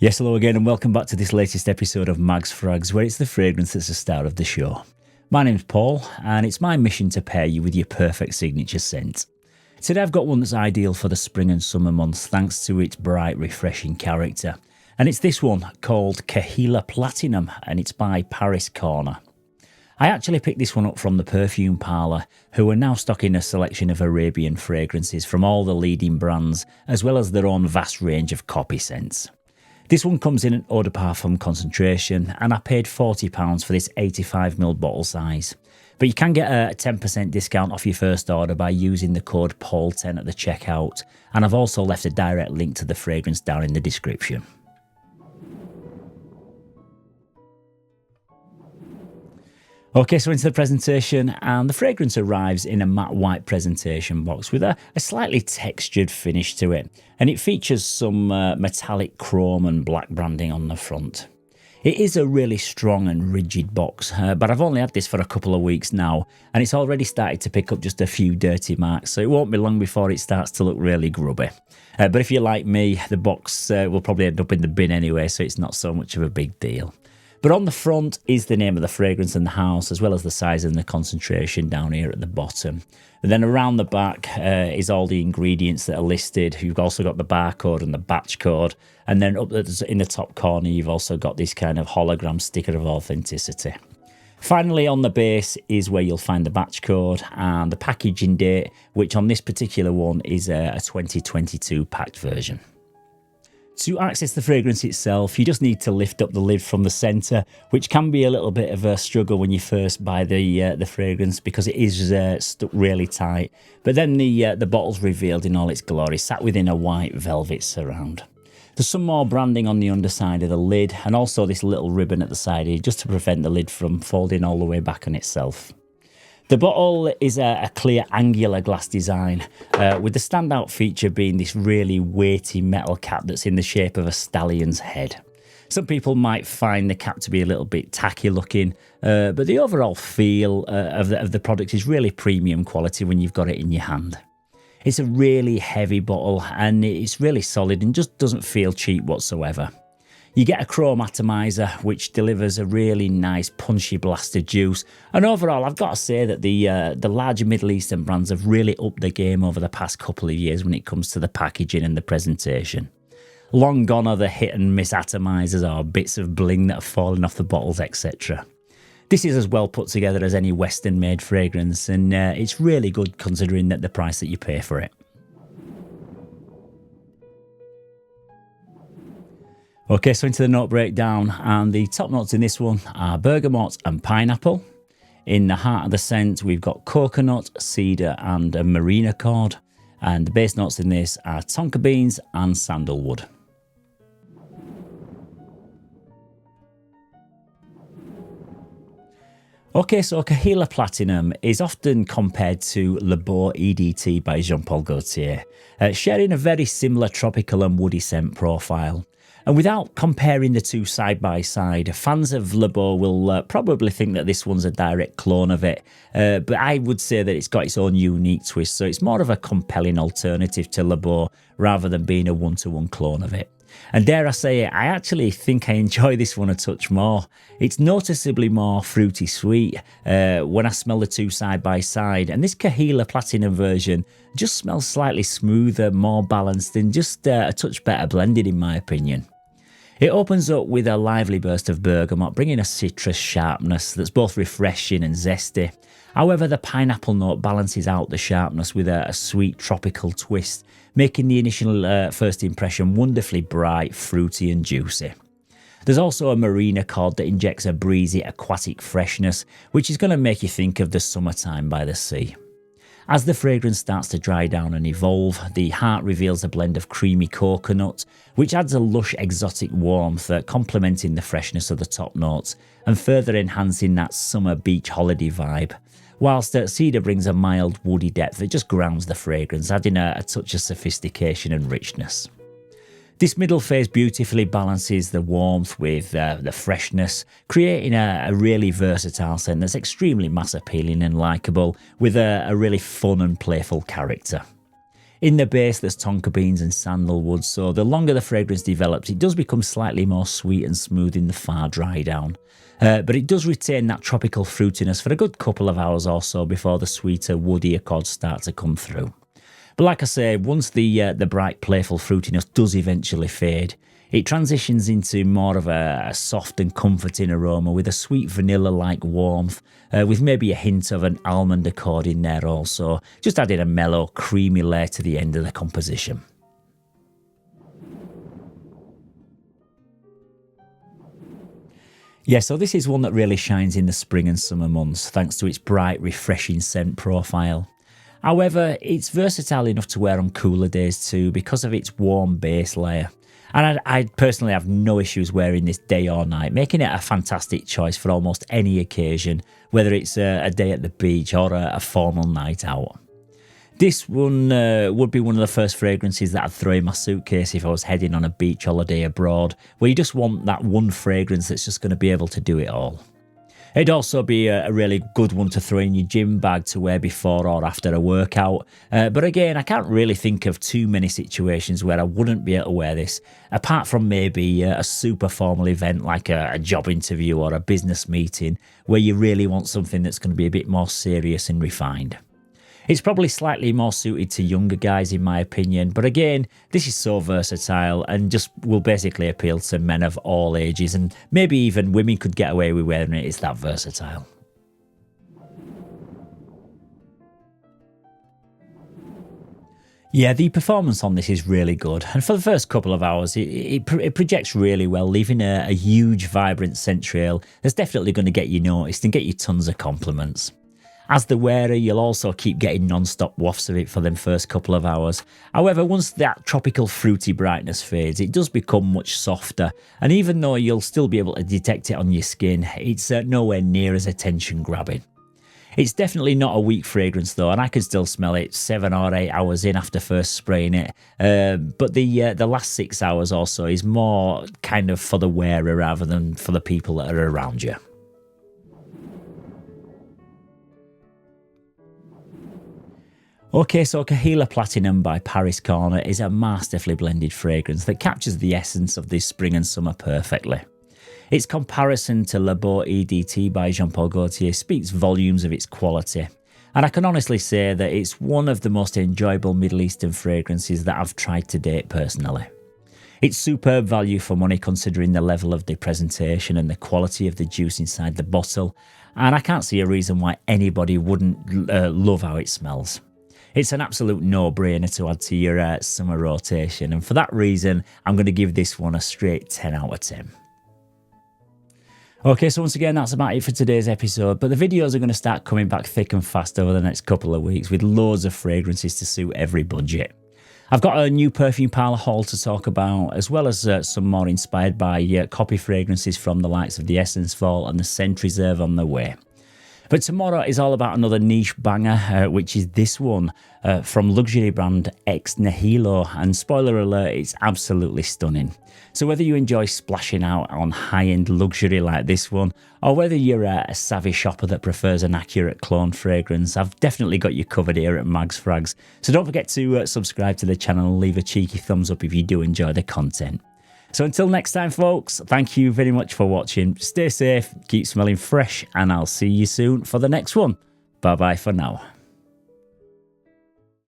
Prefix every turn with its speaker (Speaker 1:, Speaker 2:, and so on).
Speaker 1: Yes, hello again and welcome back to this latest episode of Mags FRAGS, where it's the fragrance that's the star of the show. My name's Paul and it's my mission to pair you with your perfect signature scent. Today I've got one that's ideal for the spring and summer months thanks to its bright, refreshing character. And it's this one called Kaheela Platinum and it's by Paris Corner. I actually picked this one up from the perfume parlour, who are now stocking a selection of Arabian fragrances from all the leading brands, as well as their own vast range of copy scents. This one comes in an eau de parfum concentration and I paid £40 for this 85ml bottle size. But you can get a 10% discount off your first order by using the code PAUL10 at the checkout, and I've also left a direct link to the fragrance down in the description. Okay, so into the presentation, and the fragrance arrives in a matte white presentation box with a slightly textured finish to it, and it features some metallic chrome and black branding on the front. It is a really strong and rigid box, but I've only had this for a couple of weeks now, and it's already started to pick up just a few dirty marks, so it won't be long before it starts to look really grubby. But if you're like me, the box will probably end up in the bin anyway, so it's not so much of a big deal. But on the front is the name of the fragrance and the house, as well as the size and the concentration down here at the bottom. And then around the back is all the ingredients that are listed. You've also got the barcode and the batch code. And then up in the top corner, you've also got this kind of hologram sticker of authenticity. Finally, on the base is where you'll find the batch code and the packaging date, which on this particular one is a 2022 packed version. To access the fragrance itself, you just need to lift up the lid from the centre, which can be a little bit of a struggle when you first buy the fragrance because it is stuck really tight. But then the bottle's revealed in all its glory, sat within a white velvet surround. There's some more branding on the underside of the lid and also this little ribbon at the side here just to prevent the lid from folding all the way back on itself. The bottle is a clear angular glass design, with the standout feature being this really weighty metal cap that's in the shape of a stallion's head. Some people might find the cap to be a little bit tacky looking, but the overall feel of the product is really premium quality when you've got it in your hand. It's a really heavy bottle and it's really solid and just doesn't feel cheap whatsoever. You get a chrome atomizer, which delivers a really nice punchy blast of juice. And overall, I've got to say that the larger Middle Eastern brands have really upped the game over the past couple of years when it comes to the packaging and the presentation. Long gone are the hit and miss atomizers or bits of bling that are falling off the bottles, etc. This is as well put together as any Western made fragrance, and it's really good considering the price that you pay for it. Okay, so into the note breakdown, and the top notes in this one are bergamot and pineapple. In the heart of the scent, we've got coconut, cedar and a marine accord. And the base notes in this are tonka beans and sandalwood. Okay, so Kaheela Platinum is often compared to Le Beau EDT by Jean Paul Gaultier, sharing a very similar tropical and woody scent profile. And without comparing the two side by side, fans of Le Beau will probably think that this one's a direct clone of it, but I would say that it's got its own unique twist, so it's more of a compelling alternative to Le Beau rather than being a one-to-one clone of it. And dare I say it, I actually think I enjoy this one a touch more. It's noticeably more fruity sweet when I smell the two side by side, and this Kaheela Platinum version just smells slightly smoother, more balanced and just a touch better blended in my opinion. It opens up with a lively burst of bergamot, bringing a citrus sharpness that's both refreshing and zesty. However, the pineapple note balances out the sharpness with a sweet tropical twist, making the initial first impression wonderfully bright, fruity and juicy. There's also a marine accord that injects a breezy aquatic freshness, which is going to make you think of the summertime by the sea. As the fragrance starts to dry down and evolve, the heart reveals a blend of creamy coconut, which adds a lush exotic warmth, complementing the freshness of the top notes and further enhancing that summer beach holiday vibe. Whilst cedar brings a mild woody depth that just grounds the fragrance, adding a touch of sophistication and richness. This middle phase beautifully balances the warmth with the freshness, creating a really versatile scent that's extremely mass appealing and likeable, with a really fun and playful character. In the base, there's tonka beans and sandalwood, so the longer the fragrance develops, it does become slightly more sweet and smooth in the far dry down. But it does retain that tropical fruitiness for a good couple of hours or so before the sweeter, woody accords start to come through. But like I say, once the bright, playful fruitiness does eventually fade, it transitions into more of a soft and comforting aroma with a sweet vanilla-like warmth, with maybe a hint of an almond accord in there also, just adding a mellow, creamy layer to the end of the composition. Yeah, so this is one that really shines in the spring and summer months thanks to its bright, refreshing scent profile. However, it's versatile enough to wear on cooler days too because of its warm base layer. And I personally have no issues wearing this day or night, making it a fantastic choice for almost any occasion, whether it's a day at the beach or a formal night out. This one would be one of the first fragrances that I'd throw in my suitcase if I was heading on a beach holiday abroad, where you just want that one fragrance that's just going to be able to do it all. It'd also be a really good one to throw in your gym bag to wear before or after a workout. But again, I can't really think of too many situations where I wouldn't be able to wear this, apart from maybe a super formal event like a job interview or a business meeting, where you really want something that's going to be a bit more serious and refined. It's probably slightly more suited to younger guys in my opinion, but again, this is so versatile and just will basically appeal to men of all ages, and maybe even women could get away with wearing it. It's that versatile. Yeah, the performance on this is really good, and for the first couple of hours it projects really well, leaving a huge vibrant scent trail that's definitely going to get you noticed and get you tons of compliments. As the wearer, you'll also keep getting non-stop wafts of it for them first couple of hours. However, once that tropical fruity brightness fades, it does become much softer, and even though you'll still be able to detect it on your skin, it's nowhere near as attention grabbing. It's definitely not a weak fragrance though, and I can still smell it 7 or 8 hours in after first spraying it. But the last 6 hours or so is more kind of for the wearer rather than for the people that are around you. Okay, so Kaheela Platinum by Paris Corner is a masterfully blended fragrance that captures the essence of this spring and summer perfectly. Its comparison to Le Beau EDT by Jean Paul Gaultier speaks volumes of its quality, and I can honestly say that it's one of the most enjoyable Middle Eastern fragrances that I've tried to date personally. It's superb value for money considering the level of the presentation and the quality of the juice inside the bottle, and I can't see a reason why anybody wouldn't love how it smells. It's an absolute no-brainer to add to your summer rotation, and for that reason, I'm going to give this one a straight 10 out of 10. Okay, so once again, that's about it for today's episode, but the videos are going to start coming back thick and fast over the next couple of weeks with loads of fragrances to suit every budget. I've got a new perfume parlour haul to talk about, as well as some more inspired by copy fragrances from the likes of the Essence Vault and the Scent Reserve on the way. But tomorrow is all about another niche banger, which is this one from luxury brand Ex Nihilo, and spoiler alert, it's absolutely stunning. So whether you enjoy splashing out on high-end luxury like this one, or whether you're a savvy shopper that prefers an accurate clone fragrance, I've definitely got you covered here at Mags FRAGS. So don't forget to subscribe to the channel and leave a cheeky thumbs up if you do enjoy the content. So until next time, folks, thank you very much for watching. Stay safe, keep smelling fresh, and I'll see you soon for the next one. Bye-bye for now.